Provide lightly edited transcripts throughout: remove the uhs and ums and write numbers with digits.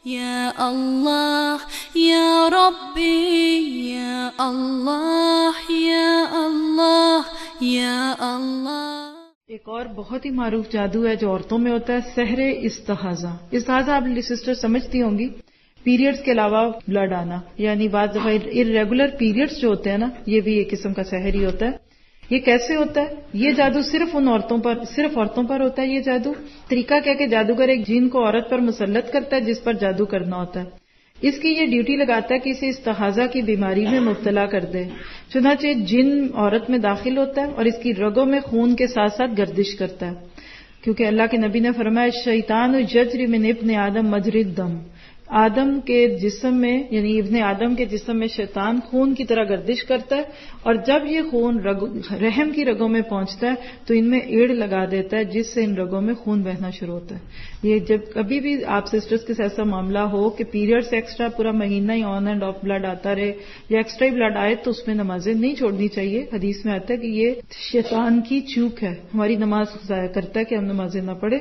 یا اللہ یا ربی یا اللہ یا اللہ یا اللہ۔ ایک اور بہت ہی معروف جادو ہے جو عورتوں میں ہوتا ہے، سحر استحاضہ۔ استحاضہ آپ سسٹر سمجھتی ہوں گی، پیریڈز کے علاوہ بلڈ آنا، یعنی بعض دفعہ irregular پیریڈز جو ہوتے ہیں نا، یہ بھی ایک قسم کا سحر ہی ہوتا ہے۔ یہ کیسے ہوتا ہے؟ یہ جادو صرف عورتوں پر ہوتا ہے۔ یہ جادو طریقہ کیا کہ جادوگر ایک جن کو عورت پر مسلط کرتا ہے جس پر جادو کرنا ہوتا ہے۔ اس کی یہ ڈیوٹی لگاتا ہے کہ اسے استحاضہ کی بیماری میں مبتلا کر دے۔ چنانچہ جن عورت میں داخل ہوتا ہے اور اس کی رگوں میں خون کے ساتھ ساتھ گردش کرتا ہے، کیونکہ اللہ کے نبی نے فرمایا شیطان یجری من ابن آدم مجری الدم، آدم کے جسم میں یعنی ابن آدم کے جسم میں شیطان خون کی طرح گردش کرتا ہے، اور جب یہ خون رحم کی رگوں میں پہنچتا ہے تو ان میں ایڑ لگا دیتا ہے جس سے ان رگوں میں خون بہنا شروع ہوتا ہے۔ یہ جب کبھی بھی آپ سسٹرز کے ساتھ ایسا معاملہ ہو کہ پیریڈز ایکسٹرا پورا مہینہ ہی آن اینڈ آف بلڈ آتا رہے یا ایکسٹرا بلڈ آئے تو اس میں نمازیں نہیں چھوڑنی چاہیے۔ حدیث میں آتا ہے کہ یہ شیطان کی چوک ہے، ہماری نماز ضائع کرتا ہے کہ ہم نمازیں نہ پڑھیں۔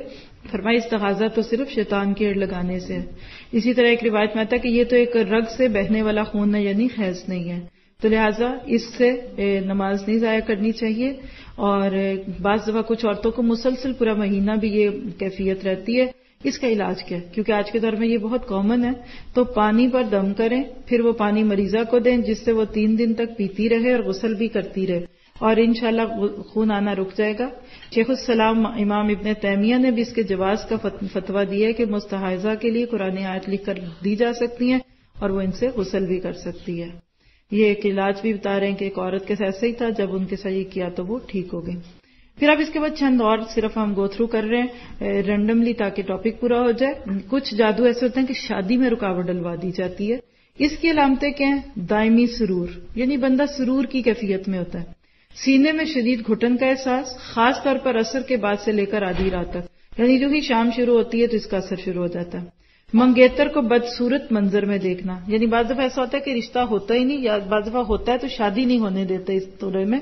فرمایا استغاثہ تو صرف شیطان کی ایڑ لگانے سے ہے۔ اسی طرح ایک روایت میں آتا ہے کہ یہ تو ایک رگ سے بہنے والا خون ہے، یعنی حیض نہیں ہے، تو لہٰذا اس سے نماز نہیں ضائع کرنی چاہیے۔ اور بعض دفعہ کچھ عورتوں کو مسلسل پورا مہینہ بھی یہ کیفیت رہتی ہے۔ اس کا علاج کیا ہے؟ کیونکہ آج کے دور میں یہ بہت کامن ہے، تو پانی پر دم کریں، پھر وہ پانی مریضہ کو دیں جس سے وہ 3 دن تک پیتی رہے اور غسل بھی کرتی رہے، اور انشاءاللہ خون آنا رک جائے گا۔ شیخ السلام امام ابن تیمیہ نے بھی اس کے جواز کا فتویٰ دیا ہے کہ مستحاضہ کے لیے قرآن آیت لکھ کر دی جا سکتی ہیں اور وہ ان سے غسل بھی کر سکتی ہے۔ یہ ایک علاج بھی بتا رہے ہیں کہ ایک عورت کے ساتھ ایسا ہی تھا، جب ان کے ساتھ یہ کیا تو وہ ٹھیک ہو گئی۔ پھر اب اس کے بعد چند اور صرف ہم گو تھرو کر رہے ہیں رینڈملی تاکہ ٹاپک پورا ہو جائے۔ کچھ جادو ایسے ہوتے ہیں کہ شادی میں رکاوٹ ڈلوا دی جاتی ہے۔ اس کی علامتیں کیا ہیں؟ دائمی سرور، یعنی بندہ سرور کی کیفیت میں ہوتا ہے، سینے میں شدید گھٹن کا احساس، خاص طور پر عصر کے بعد سے لے کر آدھی رات تک، یعنی جو ہی شام شروع ہوتی ہے تو اس کا اثر شروع ہو جاتا ہے۔ منگیتر کو بدصورت منظر میں دیکھنا، یعنی بعض دفعہ ایسا ہوتا ہے کہ رشتہ ہوتا ہی نہیں، یا بعض دفعہ ہوتا ہے تو شادی نہیں ہونے دیتے اس دورے میں۔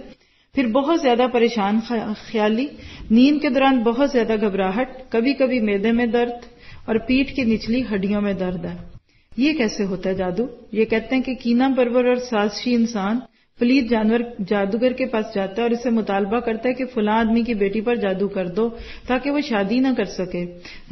پھر بہت زیادہ پریشان خیالی، نیند کے دوران بہت زیادہ گھبراہٹ، کبھی کبھی معدے میں درد اور پیٹھ کی نچلی ہڈیوں میں درد ہے۔ یہ کیسے ہوتا ہے جادو؟ یہ کہتے ہیں کہ کینہ پرور اور سازشی انسان پلید جانور جادوگر کے پاس جاتا ہے اور اس سے مطالبہ کرتا ہے کہ فلاں آدمی کی بیٹی پر جادو کر دو تاکہ وہ شادی نہ کر سکے۔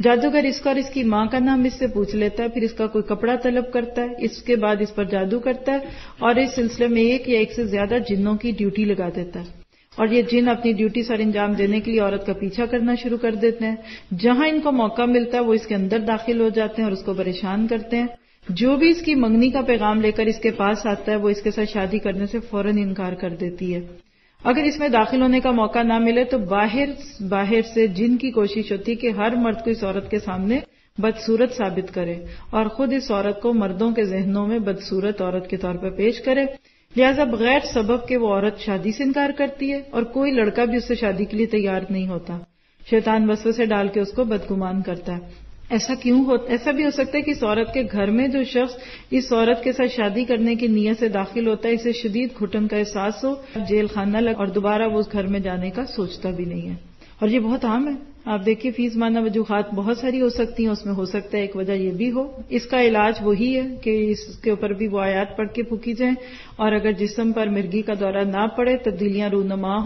جادوگر اس کا اور اس کی ماں کا نام اس سے پوچھ لیتا ہے، پھر اس کا کوئی کپڑا طلب کرتا ہے، اس کے بعد اس پر جادو کرتا ہے اور اس سلسلے میں ایک یا ایک سے زیادہ جنوں کی ڈیوٹی لگا دیتا ہے، اور یہ جن اپنی ڈیوٹی سر انجام دینے کے لیے عورت کا پیچھا کرنا شروع کر دیتے ہیں۔ جہاں ان کو موقع ملتا ہے وہ اس کے اندر داخل ہو جاتے ہیں اور اس کو پریشان کرتے ہیں۔ جو بھی اس کی منگنی کا پیغام لے کر اس کے پاس آتا ہے وہ اس کے ساتھ شادی کرنے سے فوراً انکار کر دیتی ہے۔ اگر اس میں داخل ہونے کا موقع نہ ملے تو باہر سے جن کی کوشش ہوتی ہے کہ ہر مرد کو اس عورت کے سامنے بدصورت ثابت کرے اور خود اس عورت کو مردوں کے ذہنوں میں بدصورت عورت کے طور پر پیش کرے، لہذا بغیر سبب کے وہ عورت شادی سے انکار کرتی ہے اور کوئی لڑکا بھی اس سے شادی کے لیے تیار نہیں ہوتا۔ شیطان وسوسے ڈال کے اس کو بدگمان کرتا ہے۔ ایسا کیوں ہوتا؟ ایسا بھی ہو سکتا ہے کہ اس عورت کے گھر میں جو شخص اس عورت کے ساتھ شادی کرنے کی نیت سے داخل ہوتا ہے اسے شدید گھٹن کا احساس ہو، جیل خانہ لگ اور دوبارہ وہ اس گھر میں جانے کا سوچتا بھی نہیں ہے، اور یہ بہت عام ہے۔ آپ دیکھیے فیس مانہ وجوہات بہت ساری ہو سکتی ہیں، اس میں ہو سکتا ہے ایک وجہ یہ بھی ہو۔ اس کا علاج وہی ہے کہ اس کے اوپر بھی وہ آیات پڑھ کے پھونکی جائیں، اور اگر جسم پر مرگی کا دورہ نہ پڑے، تبدیلیاں رونما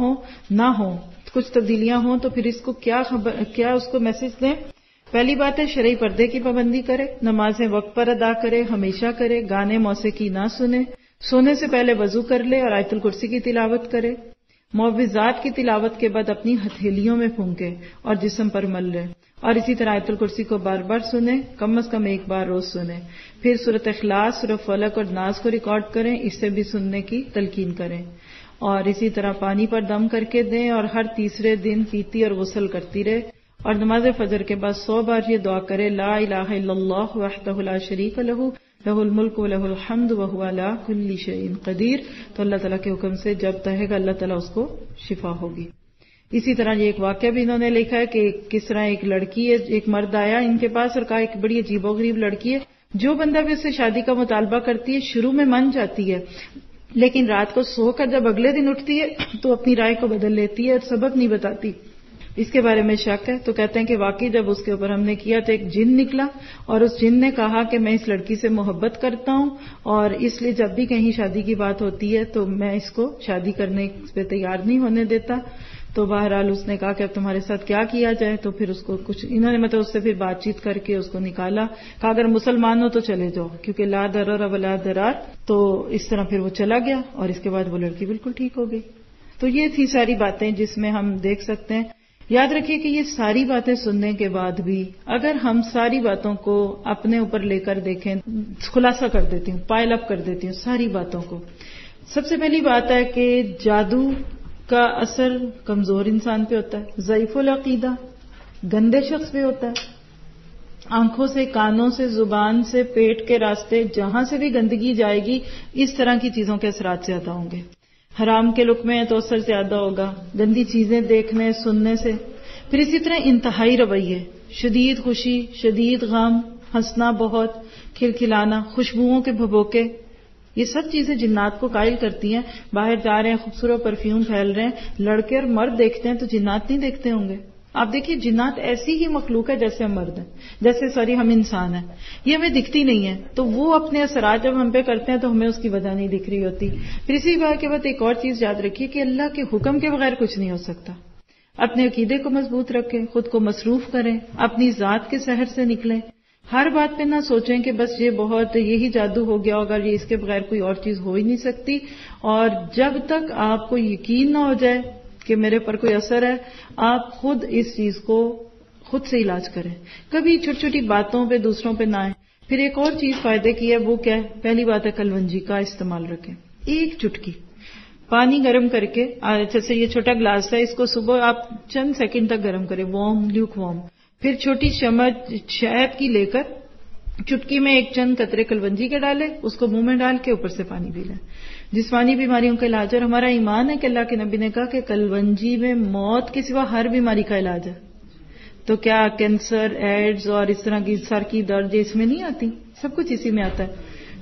نہ ہوں، کچھ تبدیلیاں ہوں، تو پھر اس کو کیا اس کو میسج دیں؟ پہلی بات ہے شرعی پردے کی پابندی کرے، نمازیں وقت پر ادا کرے، ہمیشہ کرے، گانے موسیقی نہ سنے، سونے سے پہلے وضو کر لے اور آیت الکرسی کی تلاوت کرے، معوذات کی تلاوت کے بعد اپنی ہتھیلیوں میں پھونکے اور جسم پر مل لے، اور اسی طرح آیت الکرسی کو بار بار سنیں، کم از کم ایک بار روز سنیں، پھر سورۃ اخلاص، سورۃ فلق اور ناس کو ریکارڈ کریں، اس سے بھی سننے کی تلقین کریں، اور اسی طرح پانی پر دم کر کے دیں اور ہر تیسرے دن پیتی اور غسل کرتی رہے، اور نماز فجر کے بعد 100 بار یہ دعا کرے، لا الہ الا اللہ وحدہ لا شریک لہ لہ الملک و لہ الحمد وہو علی کل شیء قدیر، تو اللہ تعالیٰ کے حکم سے جب کہے گا اللہ تعالیٰ اس کو شفا ہوگی۔ اسی طرح یہ ایک واقعہ بھی انہوں نے لکھا ہے کہ کس طرح ایک لڑکی ہے، ایک مرد آیا ان کے پاس اور کہا ایک بڑی عجیب و غریب لڑکی ہے، جو بندہ بھی اس سے شادی کا مطالبہ کرتی ہے شروع میں مان جاتی ہے، لیکن رات کو سو کر جب اگلے دن اٹھتی ہے تو اپنی رائے کو بدل لیتی ہے اور سبب نہیں بتاتی۔ اس کے بارے میں شک ہے. تو کہتے ہیں کہ واقعی جب اس کے اوپر ہم نے کیا تو ایک جن نکلا اور اس جن نے کہا کہ میں اس لڑکی سے محبت کرتا ہوں اور اس لیے جب بھی کہیں شادی کی بات ہوتی ہے تو میں اس کو شادی کرنے پہ تیار نہیں ہونے دیتا. تو بہرحال اس نے کہا کہ اب تمہارے ساتھ کیا کیا جائے. تو پھر اس کو کچھ انہوں نے مطلب اس سے پھر بات چیت کر کے اس کو نکالا. کہا اگر مسلمان ہو تو چلے جاؤ کیونکہ لا ضرر ولا ضرار. تو اس طرح پھر وہ چلا گیا اور اس کے بعد وہ لڑکی بالکل ٹھیک ہو گئی. تو یہ تھی ساری باتیں جس میں ہم دیکھ سکتے ہیں. یاد رکھیے کہ یہ ساری باتیں سننے کے بعد بھی اگر ہم ساری باتوں کو اپنے اوپر لے کر دیکھیں, خلاصہ کر دیتی ہوں, پائل اپ کر دیتی ہوں ساری باتوں کو. سب سے پہلی بات ہے کہ جادو کا اثر کمزور انسان پہ ہوتا ہے, ضعیف العقیدہ, گندے شخص پہ ہوتا ہے. آنکھوں سے, کانوں سے, زبان سے, پیٹ کے راستے, جہاں سے بھی گندگی جائے گی اس طرح کی چیزوں کے اثرات زیادہ ہوں گے. حرام کے لقمے ہیں تو اثر زیادہ ہوگا, گندی چیزیں دیکھنے سننے سے. پھر اسی طرح انتہائی رویے, شدید خوشی, شدید غم, ہنسنا بہت, کھلکھلانا, خوشبوؤں کے بھبوکے, یہ سب چیزیں جنات کو قائل کرتی ہیں. باہر جا رہے ہیں, خوبصورت پرفیوم پھیل رہے ہیں, لڑکے اور مرد دیکھتے ہیں تو جنات نہیں دیکھتے ہوں گے. آپ دیکھیے جنات ایسی ہی مخلوق ہے جیسے ہم مرد ہیں, جیسے ہم انسان ہیں, یہ ہمیں دکھتی نہیں ہے. تو وہ اپنے اثرات جب ہم پہ کرتے ہیں تو ہمیں اس کی وجہ نہیں دکھ رہی ہوتی. پھر اسی بات کے بعد ایک اور چیز یاد رکھیے کہ اللہ کے حکم کے بغیر کچھ نہیں ہو سکتا. اپنے عقیدے کو مضبوط رکھیں, خود کو مصروف کریں, اپنی ذات کے سحر سے نکلیں. ہر بات پہ نہ سوچیں کہ بس یہ بہت یہی جادو ہو گیا ہوگا, یہ اس کے بغیر کوئی اور چیز ہو ہی نہیں سکتی. اور جب تک آپ کو یقین نہ ہو جائے کہ میرے پر کوئی اثر ہے, آپ خود اس چیز کو خود سے علاج کریں. کبھی چھوٹی چھوٹی باتوں پہ دوسروں پہ نہ آئیں. پھر ایک اور چیز فائدے کی ہے, وہ کیا ہے؟ پہلی بات ہے کلونجی کا استعمال رکھیں. ایک چٹکی پانی گرم کر کے, جیسے یہ چھوٹا گلاس ہے, اس کو صبح آپ چند سیکنڈ تک گرم کریں, وارم, لیوک وارم. پھر چھوٹی چمچ شہد کی لے کر چٹکی میں ایک چند قطرے کلونجی کے ڈالیں, اس کو منہ میں ڈال کے اوپر سے پانی پی لیں. جسمانی بیماریوں کا علاج. اور ہمارا ایمان ہے کہ اللہ کے نبی نے کہا کہ کلونجی میں موت کے سوا ہر بیماری کا علاج ہے. تو کیا کینسر, ایڈز اور اس طرح کی سر کی درد اس میں نہیں آتی؟ سب کچھ اسی میں آتا ہے.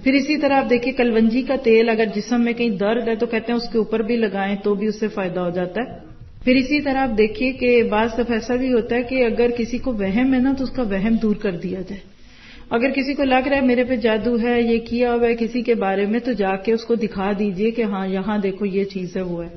پھر اسی طرح آپ دیکھیں کلونجی کا تیل اگر جسم میں کہیں درد ہے تو کہتے ہیں اس کے اوپر بھی لگائیں تو بھی اس سے فائدہ ہو جاتا ہے. پھر اسی طرح آپ دیکھیے کہ بعض دفعہ ایسا بھی ہوتا ہے کہ اگر کسی کو وہم ہے نا تو اس کا وہم دور کر دیا جائے. اگر کسی کو لگ رہا ہے میرے پہ جادو ہے, یہ کیا ہوا ہے کسی کے بارے میں, تو جا کے اس کو دکھا دیجئے کہ ہاں یہاں دیکھو یہ چیز ہے, وہ ہے.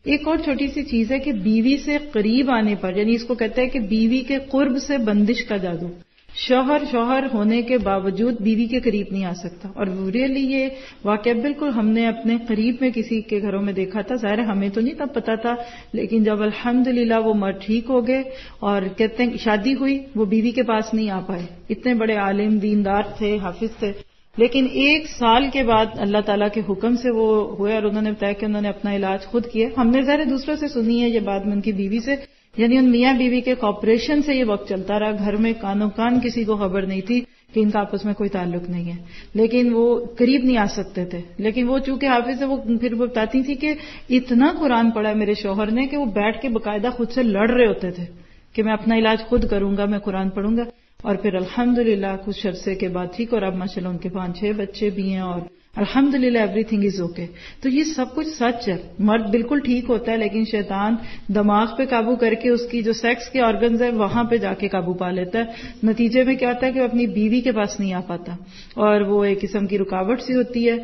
ایک اور چھوٹی سی چیز ہے کہ بیوی سے قریب آنے پر, یعنی اس کو کہتے ہیں کہ بیوی کے قرب سے بندش کا جادو. شوہر ہونے کے باوجود بیوی کے قریب نہیں آ سکتا. اور ریئلی یہ واقعہ بالکل ہم نے اپنے قریب میں کسی کے گھروں میں دیکھا تھا. ظاہر ہے ہمیں تو نہیں تب پتا تھا, لیکن جب الحمدللہ وہ مرد ٹھیک ہو گئے اور کہتے ہیں شادی ہوئی, وہ بیوی کے پاس نہیں آ پائے. اتنے بڑے عالم, دیندار تھے, حافظ تھے, لیکن 1 سال کے بعد اللہ تعالیٰ کے حکم سے وہ ہوئے اور انہوں نے بتایا کہ انہوں نے اپنا علاج خود کیا. ہم نے ظاہر دوسروں سے سنی ہے یہ بات میں ان کی بیوی سے, یعنی ان میاں بیوی کے کوپریشن سے یہ وقت چلتا رہا. گھر میں کانوں کان کسی کو خبر نہیں تھی کہ ان کا آپس میں کوئی تعلق نہیں ہے, لیکن وہ قریب نہیں آ سکتے تھے. لیکن وہ چونکہ حافظ ہے, وہ پھر وہ بتاتی تھی کہ اتنا قرآن پڑھا ہے میرے شوہر نے کہ وہ بیٹھ کے باقاعدہ خود سے لڑ رہے ہوتے تھے کہ میں اپنا علاج خود کروں گا, میں قرآن پڑھوں گا. اور پھر الحمدللہ کچھ عرصے کے بعد ٹھیک, اور اب ماشاءاللہ ان کے 5-6 بچے بھی ہیں, اور الحمدللہ ایوری تھنگ از اوکے. تو یہ سب کچھ سچ ہے. مرد بالکل ٹھیک ہوتا ہے, لیکن شیطان دماغ پہ قابو کر کے اس کی جو سیکس کے آرگنز ہیں وہاں پہ جا کے قابو پا لیتا ہے. نتیجے میں کیا ہوتا ہے کہ وہ اپنی بیوی کے پاس نہیں آ پاتا, اور وہ ایک قسم کی رکاوٹ سی ہوتی ہے.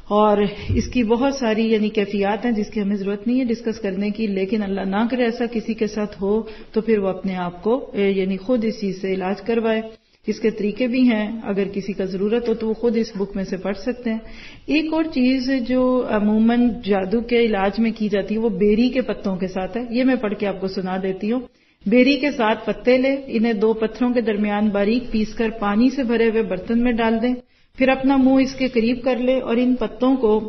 اور اس کی بہت ساری یعنی کیفیات ہیں جس کی ہمیں ضرورت نہیں ہے ڈسکس کرنے کی, لیکن اللہ نہ کرے ایسا کسی کے ساتھ ہو تو پھر وہ اپنے آپ کو یعنی خود اس چیز سے علاج کروائے. اس کے طریقے بھی ہیں, اگر کسی کا ضرورت ہو تو وہ خود اس بک میں سے پڑھ سکتے ہیں. ایک اور چیز جو عموماً جادو کے علاج میں کی جاتی ہے وہ بیری کے پتوں کے ساتھ ہے. یہ میں پڑھ کے آپ کو سنا دیتی ہوں. بیری کے 7 پتے لیں, انہیں 2 پتھروں کے درمیان باریک پیس کر پانی سے بھرے ہوئے برتن میں ڈال دیں. پھر اپنا منہ اس کے قریب کر لیں اور ان پتوں کو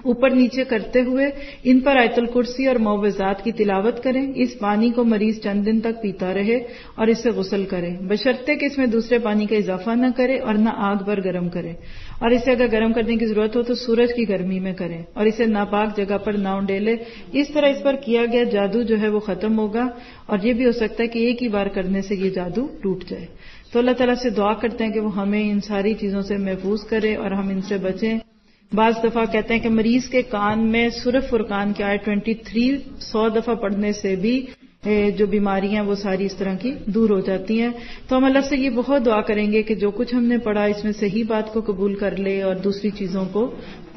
اوپر نیچے کرتے ہوئے ان پر آیت الکرسی اور معوذات کی تلاوت کریں. اس پانی کو مریض چند دن تک پیتا رہے اور اس سے غسل کرے, بشرطے کہ اس میں دوسرے پانی کا اضافہ نہ کرے اور نہ آگ پر گرم کرے. اور اسے اگر گرم کرنے کی ضرورت ہو تو سورج کی گرمی میں کریں, اور اسے ناپاک جگہ پر نہ انڈیلے. اس طرح اس پر کیا گیا جادو جو ہے وہ ختم ہوگا, اور یہ بھی ہو سکتا ہے کہ ایک ہی بار کرنے سے یہ جادو ٹوٹ جائے. تو اللہ تعالیٰ سے دعا کرتے ہیں کہ وہ ہمیں ان ساری چیزوں سے محفوظ کرے اور ہم ان سے بچیں. بعض دفعہ کہتے ہیں کہ مریض کے کان میں سورہ فرقان کی آیت 23 100 دفعہ پڑھنے سے بھی جو بیماریاں وہ ساری اس طرح کی دور ہو جاتی ہیں. تو ہم اللہ سے یہ بہت دعا کریں گے کہ جو کچھ ہم نے پڑھا اس میں صحیح بات کو قبول کر لے اور دوسری چیزوں کو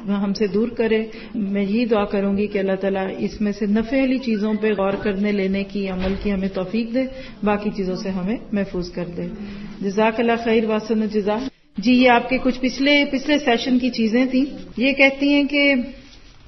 ہم سے دور کرے. میں یہی دعا کروں گی کہ اللہ تعالیٰ اس میں سے نفع والی چیزوں پہ غور کرنے لینے کی عمل کی ہمیں توفیق دے، باقی چیزوں سے ہمیں محفوظ کر دے. جزاک اللہ خیر واسن جزا. جی یہ آپ کے کچھ پچھلے سیشن کی چیزیں تھیں. یہ کہتی ہیں کہ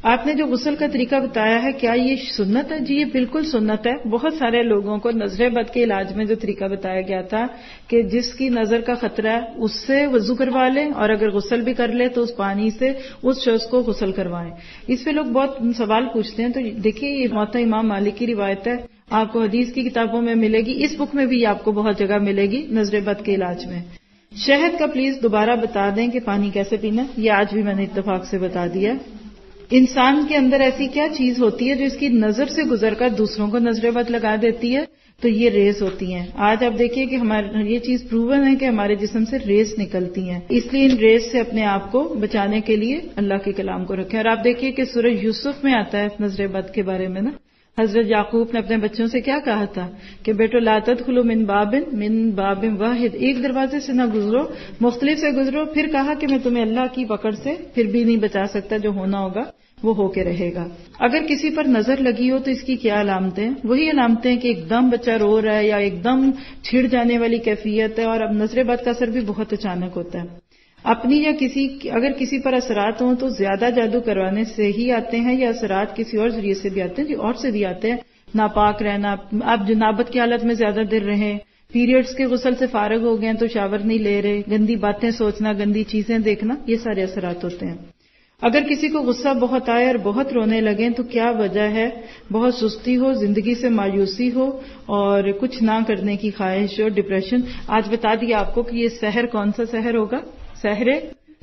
آپ نے جو غسل کا طریقہ بتایا ہے کیا یہ سنت ہے؟ جی یہ بالکل سنت ہے. بہت سارے لوگوں کو نظر بد کے علاج میں جو طریقہ بتایا گیا تھا کہ جس کی نظر کا خطرہ ہے اس سے وضو کروا لیں، اور اگر غسل بھی کر لے تو اس پانی سے اس شخص کو غسل کروائیں. اس پہ لوگ بہت سوال پوچھتے ہیں. تو دیکھیے یہ موطا امام مالک کی روایت ہے، آپ کو حدیث کی کتابوں میں ملے گی، اس بک میں بھی آپ کو بہت جگہ ملے گی نظر بد کے علاج میں. شہد کا پلیز دوبارہ بتا دیں کہ پانی کیسے پینا، یہ آج بھی میں نے اتفاق سے بتا دیا. انسان کے اندر ایسی کیا چیز ہوتی ہے جو اس کی نظر سے گزر کر دوسروں کو نظر بد لگا دیتی ہے؟ تو یہ ریز ہوتی ہیں. آج آپ دیکھیے کہ یہ چیز پروون ہے کہ ہمارے جسم سے ریز نکلتی ہیں، اس لیے ان ریز سے اپنے آپ کو بچانے کے لیے اللہ کے کلام کو رکھیں. اور آپ دیکھیے کہ سورہ یوسف میں آتا ہے نظر بد کے بارے میں نا، حضرت یعقوب نے اپنے بچوں سے کیا کہا تھا کہ بیٹو لا تدخلوا من باب واحد، ایک دروازے سے نہ گزرو، مختلف سے گزرو. پھر کہا کہ میں تمہیں اللہ کی پکڑ سے پھر بھی نہیں بچا سکتا، جو ہونا ہوگا وہ ہو کے رہے گا. اگر کسی پر نظر لگی ہو تو اس کی کیا علامتیں؟ وہی علامتیں کہ ایک دم بچہ رو رہا ہے یا ایک دم چھڑ جانے والی کیفیت ہے. اور اب نظر بد کا اثر بھی بہت اچانک ہوتا ہے. اپنی یا اگر کسی پر اثرات ہوں تو زیادہ جادو کروانے سے ہی آتے ہیں یا اثرات کسی اور ذریعے سے بھی آتے ہیں؟ جی اور سے بھی آتے ہیں. ناپاک رہنا، آپ جنابت کی حالت میں زیادہ دیر رہیں، پیریڈز کے غسل سے فارغ ہو گئے تو شاور نہیں لے رہے، گندی باتیں سوچنا، گندی چیزیں دیکھنا، یہ سارے اثرات ہوتے ہیں. اگر کسی کو غصہ بہت آئے اور بہت رونے لگیں تو کیا وجہ ہے؟ بہت سستی ہو، زندگی سے مایوسی ہو اور کچھ نہ کرنے کی خواہش اور ڈپریشن. آج بتا دیا آپ کو کہ یہ سحر کون سا سحر ہوگا؟ سحر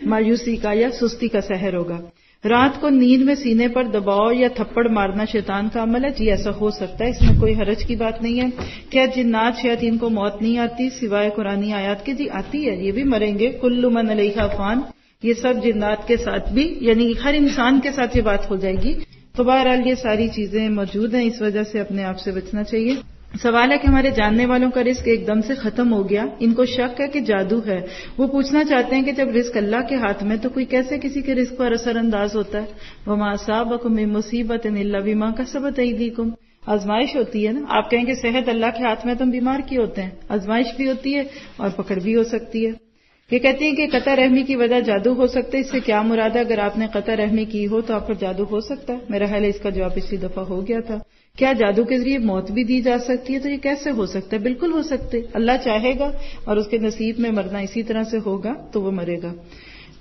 مایوسی کا یا سستی کا سحر ہوگا. رات کو نیند میں سینے پر دباؤ یا تھپڑ مارنا شیطان کا عمل ہے؟ جی ایسا ہو سکتا ہے، اس میں کوئی حرج کی بات نہیں ہے. کیا جنات شیاطین کو موت نہیں آتی سوائے قرآنی آیات کے؟ جی آتی ہے، یہ بھی مریں گے. کل من علیہا فان، یہ سب جنات کے ساتھ بھی، یعنی ہر انسان کے ساتھ یہ بات ہو جائے گی. تو بہرحال یہ ساری چیزیں موجود ہیں، اس وجہ سے اپنے آپ سے بچنا چاہیے. سوال ہے کہ ہمارے جاننے والوں کا رزق ایک دم سے ختم ہو گیا، ان کو شک ہے کہ جادو ہے. وہ پوچھنا چاہتے ہیں کہ جب رزق اللہ کے ہاتھ میں تو کوئی کیسے کسی کے رزق پر اثر انداز ہوتا ہے؟ وما اصابکم من مصیبۃ الا بما کسبت ایدیکم. آزمائش ہوتی ہے نا. آپ کہیں کہ صحت اللہ کے ہاتھ میں تو ہم بیمار کیوں ہوتے ہیں؟ آزمائش بھی ہوتی ہے اور پکڑ بھی ہو سکتی ہے. یہ کہتے ہیں کہ قطع رحمی کی وجہ جادو ہو سکتا ہے، اس سے کیا مراد ہے؟ اگر آپ نے قطع رحمی کی ہو تو آپ پر جادو ہو سکتا ہے؟ میرا خیال ہے اس کا جواب پچھلی دفعہ ہو گیا تھا. کیا جادو کے ذریعے موت بھی دی جا سکتی ہے؟ تو یہ کیسے ہو سکتا ہے؟ بالکل ہو سکتے، اللہ چاہے گا اور اس کے نصیب میں مرنا اسی طرح سے ہوگا تو وہ مرے گا.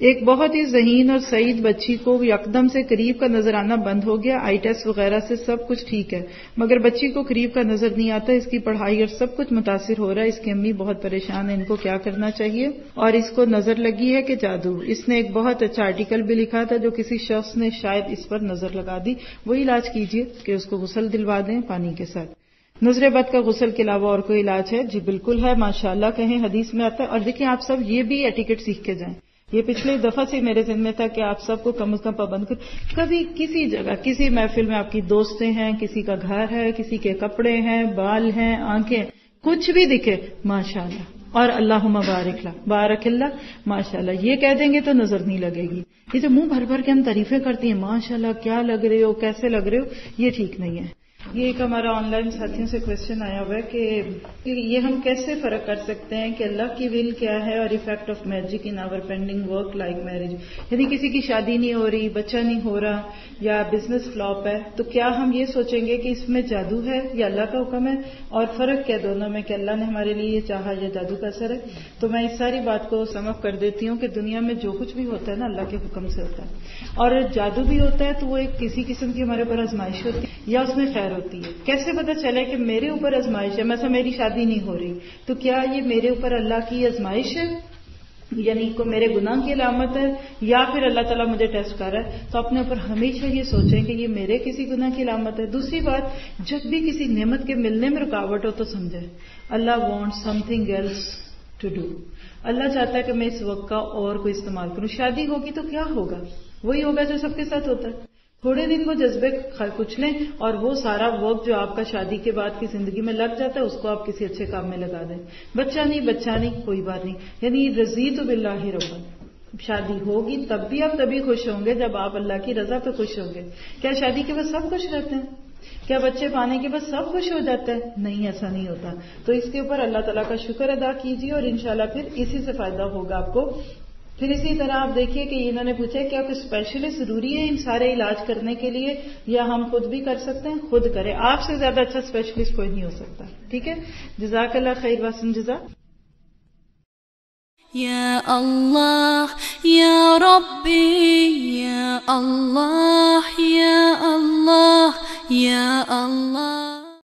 ایک بہت ہی ذہین اور سعید بچی کو یکدم سے قریب کا نظر آنا بند ہو گیا. آئی ٹیسٹ وغیرہ سے سب کچھ ٹھیک ہے مگر بچی کو قریب کا نظر نہیں آتا، اس کی پڑھائی اور سب کچھ متاثر ہو رہا ہے. اس کی امی بہت پریشان ہے، ان کو کیا کرنا چاہیے؟ اور اس کو نظر لگی ہے کہ جادو. اس نے ایک بہت اچھا آرٹیکل بھی لکھا تھا جو کسی شخص نے شاید اس پر نظر لگا دی. وہی علاج کیجیے کہ اس کو غسل دلوا دیں پانی کے ساتھ. نظر بد کا غسل کے علاوہ اور کوئی علاج ہے؟ جی بالکل ہے، ماشاءاللہ کہیں، حدیث میں آتا ہے. اور دیکھیں آپ سب یہ بھی ایٹیکٹ سیکھ کے جائیں. یہ پچھلے دفعہ سے میرے ذہن میں تھا کہ آپ سب کو کم از کم پابند کر. کبھی کسی جگہ کسی محفل میں آپ کی دوستیں ہیں، کسی کا گھر ہے، کسی کے کپڑے ہیں، بال ہیں، آنکھیں، کچھ بھی دکھے ماشاءاللہ اور اللہم بارک اللہ، بارک اللہ، ماشاءاللہ یہ کہہ دیں گے تو نظر نہیں لگے گی. یہ جو منہ بھر بھر کے ہم تعریفیں کرتی ہیں ماشاءاللہ کیا لگ رہے ہو، کیسے لگ رہے ہو، یہ ٹھیک نہیں ہے. یہ ایک ہمارا آن لائن ساتھیوں سے کوشچن آیا ہوا ہے کہ یہ ہم کیسے فرق کر سکتے ہیں کہ اللہ کی ول کیا ہے اور effect of magic in our pending work like marriage. یعنی کسی کی شادی نہیں ہو رہی، بچہ نہیں ہو رہا یا بزنس فلاپ ہے تو کیا ہم یہ سوچیں گے کہ اس میں جادو ہے یا اللہ کا حکم ہے؟ اور فرق کیا دونوں میں، کہ اللہ نے ہمارے لیے یہ چاہا یا جادو کا اثر ہے؟ تو میں اس ساری بات کو سم اپ کر دیتی ہوں کہ دنیا میں جو کچھ بھی ہوتا ہے نا اللہ کے حکم سے ہوتا ہے. اور جادو بھی ہوتا ہے تو وہ ایک کسی قسم کی ہمارے اوپر آزمائش ہوتی ہے یا اس میں خیر ہوتی ہے. کیسے پتہ چلے کہ میرے اوپر آزمائش ہے؟ مثلا میری شادی نہیں ہو رہی تو کیا یہ میرے اوپر اللہ کی آزمائش ہے، یعنی کو میرے گناہ کی علامت ہے، یا پھر اللہ تعالیٰ مجھے ٹیسٹ کر رہا ہے؟ تو اپنے اوپر ہمیشہ یہ سوچیں کہ یہ میرے کسی گناہ کی علامت ہے. دوسری بات، جب بھی کسی نعمت کے ملنے میں رکاوٹ ہو تو سمجھے Allah want something else to do. Allah چاہتا ہے کہ میں اس وقت کا اور کوئی استعمال کروں. شادی ہوگی تو کیا ہوگا؟ وہی ہوگا جو سب کے ساتھ ہوتا ہے. تھوڑے دن وہ جذبے کچلیں اور وہ سارا وقت جو آپ کا شادی کے بعد کی زندگی میں لگ جاتا ہے اس کو آپ کسی اچھے کام میں لگا دیں. بچہ نہیں کوئی بات نہیں. یعنی رضیت باللہ ربا، شادی ہوگی تب بھی آپ تبھی خوش ہوں گے جب آپ اللہ کی رضا پہ خوش ہوں گے. کیا شادی کے بعد سب خوش رہتے ہیں؟ کیا بچے پانے کے بعد سب خوش ہو جاتا ہے؟ نہیں، ایسا نہیں ہوتا. تو اس کے اوپر اللہ تعالیٰ کا شکر ادا کیجیے اور انشاءاللہ پھر اسی سے فائدہ ہوگا آپ کو. پھر اسی طرح آپ دیکھیے کہ انہوں نے پوچھا کیا کوئی اسپیشلسٹ ضروری ہے ان سارے علاج کرنے کے لیے یا ہم خود بھی کر سکتے ہیں؟ خود کریں، آپ سے زیادہ اچھا اسپیشلسٹ کوئی نہیں ہو سکتا. ٹھیک ہے، جزاک اللہ خیر واسم جزا. یا اللہ یا ربی یا اللہ یا اللہ یا اللہ.